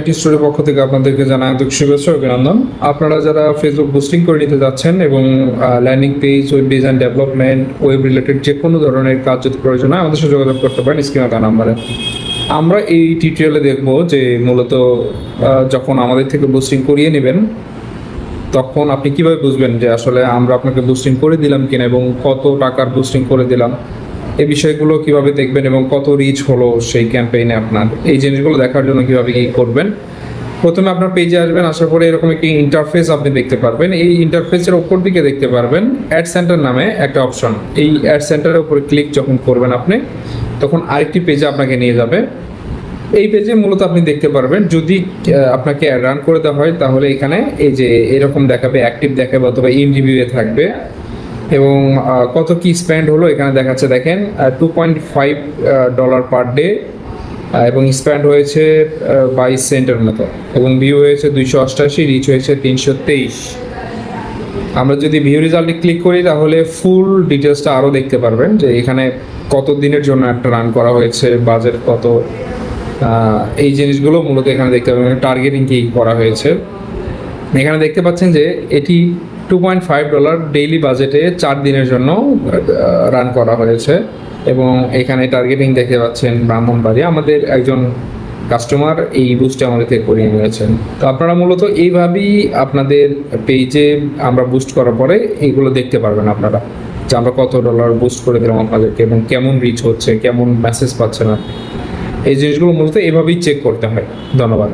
IT স্টোরের পক্ষ থেকে আপনাদেরকে জানাই আন্তরিক শুভেচ্ছা ও অভিনন্দন। আপনারা যারা ফেসবুক বুস্টিং করে নিতে যাচ্ছেন এবং landing page, web design development, web related যে কোনো ধরনের কাজ যদি প্রয়োজন হয় আমাদের সাথে যোগাযোগ করতে পারেন স্ক্রিনে দেওয়া নাম্বারে। আমরা এই টিউটোরিয়ালে দেখব যে মূলত যখন আমাদের থেকে বুস্টিং করিয়ে নেবেন তখন আপনি কিভাবে বুঝবেন যে আসলে আমরা আপনাকে বুস্টিং করে দিলাম কিনা এবং কত টাকার বুস্টিং করে দিলাম, এই বিষয়গুলো কিভাবে দেখবেন এবং কত রিচ হলো সেই ক্যাম্পেইনে আপনার, এই জিনিসগুলো দেখার জন্য কিভাবে কি করবেন। প্রথমে আপনার পেজে আসবেন, আসার পরে এরকম একটি ইন্টারফেস আপনি দেখতে পারবেন। এই ইন্টারফেসের ওপর দিকে দেখতে পারবেন অ্যাড সেন্টার নামে একটা অপশন। এই অ্যাড সেন্টারের উপরে ক্লিক যখন করবেন আপনি, তখন আরেকটি পেজে আপনাকে নিয়ে যাবে। এই পেজে মূলত আপনি দেখতে পারবেন যদি আপনাকে রান করে দেওয়া হয় তাহলে এখানে এই যে এরকম দেখাবে, অ্যাক্টিভ দেখাবে অথবা ইন রিভিউয়ে থাকবে এবং কত কি স্পেন্ড হলো এখানে দেখাচ্ছে। দেখেন $2.5 পার ডে এবং স্পেন্ড হয়েছে 22 সেন্টের মতো এবং ভিউ হয়েছে 288, রিচ হয়েছে 323। আমরা যদি ভিউ রেজাল্টে ক্লিক করি তাহলে ফুল ডিটেলসটা আরও দেখতে পারবেন যে এখানে কত দিনের জন্য একটা রান করা হয়েছে, বাজেট কত, এই জিনিসগুলো মূলত এখানে দেখতে পাবেন। টার্গেটিং কি করা হয়েছে এখানে দেখতে পাচ্ছেন যে এটি $2.5 ডেইলি বাজেটে 4 দিনের জন্য রান করা হয়েছে এবং এখানে টার্গেটিং দেখতে পাচ্ছেন ব্রাহ্মণবাড়িয়া। আমাদের একজন কাস্টমার এই বুস্টে আমাদের থেকে করিয়ে নিয়েছেন। তো আপনারা মূলত এইভাবেই আপনাদের পেজে আমরা বুস্ট করার পরে এইগুলো দেখতে পারবেন আপনারা যে আমরা কত ডলার বুস্ট করে দিলাম আপনাদেরকে এবং কেমন রিচ হচ্ছে, কেমন মেসেজ পাচ্ছেন। এই জিনিসগুলো মূলত এইভাবেই চেক করতে হয়। ধন্যবাদ।